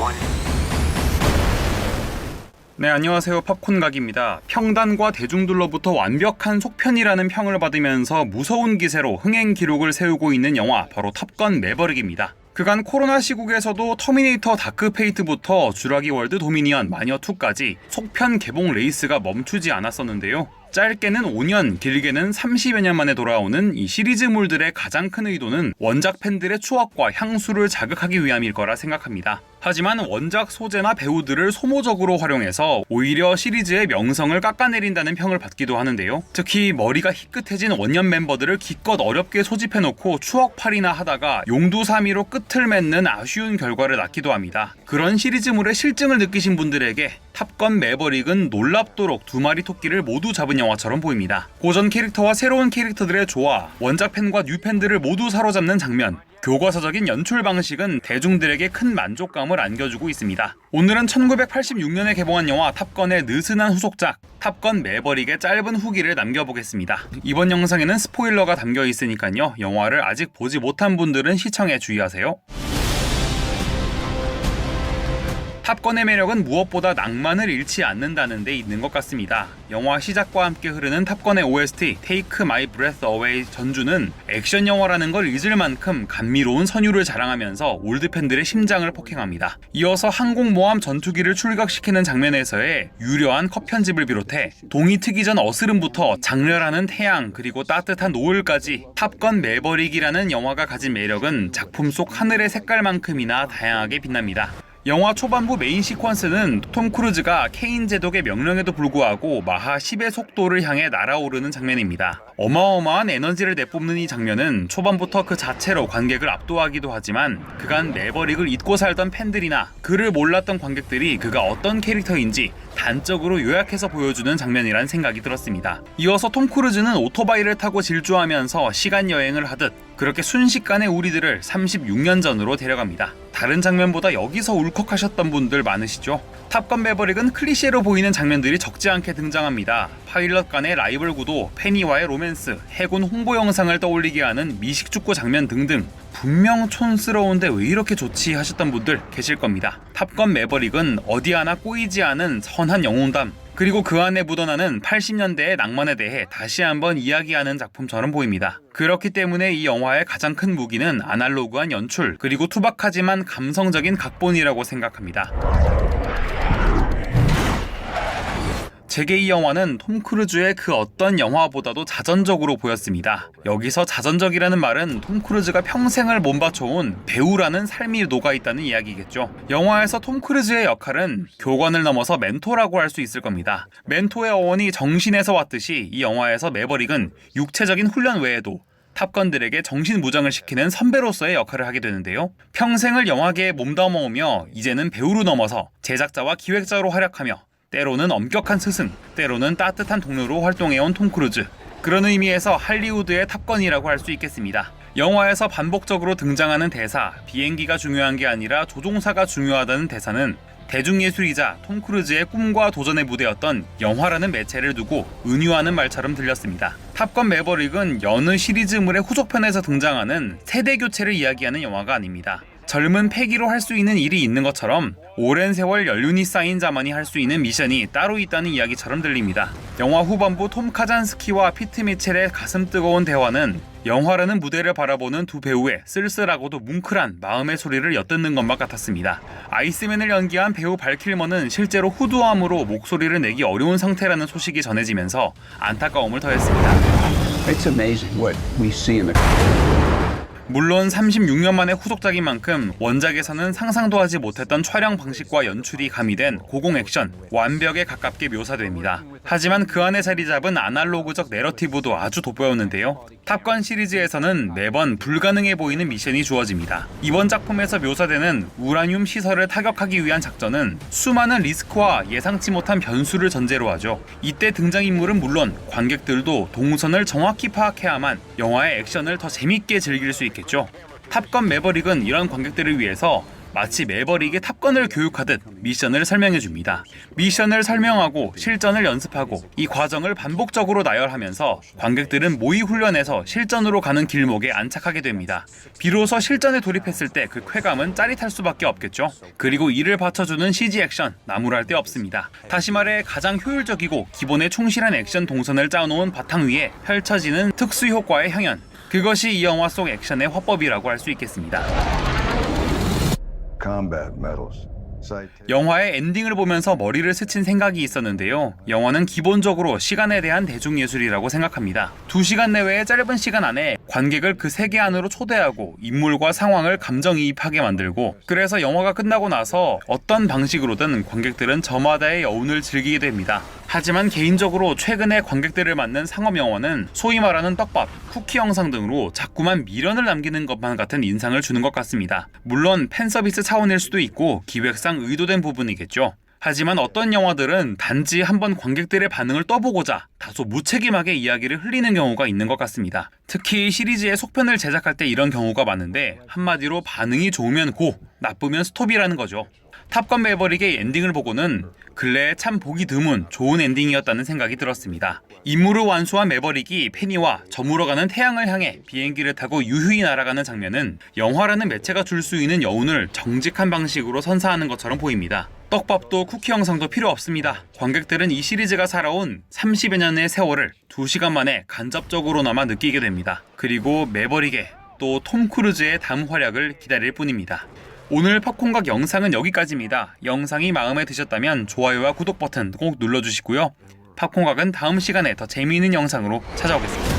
one. 네, 안녕하세요. 팝콘각입니다. 평단과 대중들로부터 완벽한 속편이라는 평을 받으면서 무서운 기세로 흥행 기록을 세우고 있는 영화, 바로 탑건 매버릭입니다. 그간 코로나 시국에서도 터미네이터 다크페이트부터 쥬라기 월드 도미니언 마녀2까지 속편 개봉 레이스가 멈추지 않았었는데요. 짧게는 5년, 길게는 30여 년 만에 돌아오는 이 시리즈물들의 가장 큰 의도는 원작 팬들의 추억과 향수를 자극하기 위함일 거라 생각합니다. 하지만 원작 소재나 배우들을 소모적으로 활용해서 오히려 시리즈의 명성을 깎아내린다는 평을 받기도 하는데요. 특히 머리가 희끗해진 원년 멤버들을 기껏 어렵게 소집해놓고 추억팔이나 하다가 용두사미로 끝을 맺는 아쉬운 결과를 낳기도 합니다. 그런 시리즈물의 실증을 느끼신 분들에게 탑건 매버릭은 놀랍도록 두 마리 토끼를 모두 잡은 영화처럼 보입니다. 고전 캐릭터와 새로운 캐릭터들의 조화, 원작 팬과 뉴 팬들을 모두 사로잡는 장면, 교과서적인 연출 방식은 대중들에게 큰 만족감을 안겨주고 있습니다. 오늘은 1986년에 개봉한 영화 탑건의 느슨한 후속작 탑건 매버릭의 짧은 후기를 남겨보겠습니다. 이번 영상에는 스포일러가 담겨 있으니까요, 영화를 아직 보지 못한 분들은 시청에 주의하세요. 탑건의 매력은 무엇보다 낭만을 잃지 않는다는 데 있는 것 같습니다. 영화 시작과 함께 흐르는 탑건의 OST Take My Breath Away 전주는 액션 영화라는 걸 잊을 만큼 감미로운 선율을 자랑하면서 올드 팬들의 심장을 폭행합니다. 이어서 항공모함 전투기를 출격시키는 장면에서의 유려한 컷 편집을 비롯해 동이 트기 전 어스름부터 장렬하는 태양 그리고 따뜻한 노을까지 탑건 매버릭이라는 영화가 가진 매력은 작품 속 하늘의 색깔만큼이나 다양하게 빛납니다. 영화 초반부 메인 시퀀스는 톰 크루즈가 케인 제독의 명령에도 불구하고 마하 10의 속도를 향해 날아오르는 장면입니다. 어마어마한 에너지를 내뿜는 이 장면은 초반부터 그 자체로 관객을 압도하기도 하지만 그간 매버릭을 잊고 살던 팬들이나 그를 몰랐던 관객들이 그가 어떤 캐릭터인지 단적으로 요약해서 보여주는 장면이란 생각이 들었습니다. 이어서 톰 크루즈는 오토바이를 타고 질주하면서 시간 여행을 하듯 그렇게 순식간에 우리들을 36년 전으로 데려갑니다. 다른 장면보다 여기서 울컥하셨던 분들 많으시죠? 탑건 매버릭은 클리셰로 보이는 장면들이 적지 않게 등장합니다. 파일럿 간의 라이벌 구도, 페니와의 로맨스, 해군 홍보 영상을 떠올리게 하는 미식축구 장면 등등 분명 촌스러운데 왜 이렇게 좋지 하셨던 분들 계실 겁니다. 탑건 매버릭은 어디 하나 꼬이지 않은 선한 영웅담, 그리고 그 안에 묻어나는 80년대의 낭만에 대해 다시 한번 이야기하는 작품처럼 보입니다. 그렇기 때문에 이 영화의 가장 큰 무기는 아날로그한 연출, 그리고 투박하지만 감성적인 각본이라고 생각합니다. 제게 이 영화는 톰 크루즈의 그 어떤 영화보다도 자전적으로 보였습니다. 여기서 자전적이라는 말은 톰 크루즈가 평생을 몸바쳐온 배우라는 삶이 녹아있다는 이야기겠죠. 영화에서 톰 크루즈의 역할은 교관을 넘어서 멘토라고 할 수 있을 겁니다. 멘토의 어원이 정신에서 왔듯이 이 영화에서 매버릭은 육체적인 훈련 외에도 탑건들에게 정신무장을 시키는 선배로서의 역할을 하게 되는데요. 평생을 영화계에 몸담아오며 이제는 배우로 넘어서 제작자와 기획자로 활약하며 때로는 엄격한 스승, 때로는 따뜻한 동료로 활동해온 톰 크루즈. 그런 의미에서 할리우드의 탑건이라고 할 수 있겠습니다. 영화에서 반복적으로 등장하는 대사, 비행기가 중요한 게 아니라 조종사가 중요하다는 대사는 대중예술이자 톰 크루즈의 꿈과 도전의 무대였던 영화라는 매체를 두고 은유하는 말처럼 들렸습니다. 탑건 매버릭은 여느 시리즈물의 후속편에서 등장하는 세대 교체를 이야기하는 영화가 아닙니다. 젊은 패기로 할 수 있는 일이 있는 것처럼 오랜 세월 연륜이 쌓인 자만이 할 수 있는 미션이 따로 있다는 이야기처럼 들립니다. 영화 후반부 톰 카잔스키와 피트 미첼의 가슴 뜨거운 대화는 영화라는 무대를 바라보는 두 배우의 쓸쓸하고도 뭉클한 마음의 소리를 엿듣는 것만 같았습니다. 아이스맨을 연기한 배우 발 킬머는 실제로 후두암으로 목소리를 내기 어려운 상태라는 소식이 전해지면서 안타까움을 더했습니다. It's amazing what we see in the 물론 36년 만의 후속작인 만큼 원작에서는 상상도 하지 못했던 촬영 방식과 연출이 가미된 고공 액션, 완벽에 가깝게 묘사됩니다. 하지만 그 안에 자리 잡은 아날로그적 내러티브도 아주 돋보였는데요. 탑건 시리즈에서는 매번 불가능해 보이는 미션이 주어집니다. 이번 작품에서 묘사되는 우라늄 시설을 타격하기 위한 작전은 수많은 리스크와 예상치 못한 변수를 전제로 하죠. 이때 등장인물은 물론 관객들도 동선을 정확히 파악해야만 영화의 액션을 더 재밌게 즐길 수 있겠죠. 탑건 매버릭은 이런 관객들을 위해서 마치 매버릭의 탑건을 교육하듯 미션을 설명해줍니다. 미션을 설명하고 실전을 연습하고 이 과정을 반복적으로 나열하면서 관객들은 모의 훈련에서 실전으로 가는 길목에 안착하게 됩니다. 비로소 실전에 돌입했을 때 그 쾌감은 짜릿할 수밖에 없겠죠. 그리고 이를 받쳐주는 CG 액션, 나무랄 데 없습니다. 다시 말해 가장 효율적이고 기본에 충실한 액션 동선을 짜놓은 바탕 위에 펼쳐지는 특수 효과의 향연, 그것이 이 영화 속 액션의 화법이라고 할 수 있겠습니다. Combat medals. 영화의 엔딩을 보면서 머리를 스친 생각이 있었는데요. 영화는 기본적으로 시간에 대한 대중예술이라고 생각합니다. 2시간 내외의 짧은 시간 안에 관객을 그 세계 안으로 초대하고 인물과 상황을 감정이입하게 만들고, 그래서 영화가 끝나고 나서 어떤 방식으로든 관객들은 저마다의 여운을 즐기게 됩니다. 하지만 개인적으로 최근에 관객들을 만난 상업 영화는 소위 말하는 떡밥, 쿠키 영상 등으로 자꾸만 미련을 남기는 것만 같은 인상을 주는 것 같습니다. 물론 팬서비스 차원일 수도 있고 기획상 의도된 부분이겠죠. 하지만 어떤 영화들은 단지 한번 관객들의 반응을 떠보고자 다소 무책임하게 이야기를 흘리는 경우가 있는 것 같습니다. 특히 시리즈의 속편을 제작할 때 이런 경우가 많은데, 한마디로 반응이 좋으면 고, 나쁘면 스톱이라는 거죠. 탑건 매버릭의 엔딩을 보고는 근래에 참 보기 드문 좋은 엔딩이었다는 생각이 들었습니다. 임무를 완수한 매버릭이 페니와 저물어가는 태양을 향해 비행기를 타고 유유히 날아가는 장면은 영화라는 매체가 줄 수 있는 여운을 정직한 방식으로 선사하는 것처럼 보입니다. 떡밥도 쿠키 영상도 필요 없습니다. 관객들은 이 시리즈가 살아온 30여 년의 세월을 2시간 만에 간접적으로나마 느끼게 됩니다. 그리고 매버릭의 또 톰 크루즈의 다음 활약을 기다릴 뿐입니다. 오늘 팝콘각 영상은 여기까지입니다. 영상이 마음에 드셨다면 좋아요와 구독 버튼 꼭 눌러주시고요. 팝콘각은 다음 시간에 더 재미있는 영상으로 찾아오겠습니다.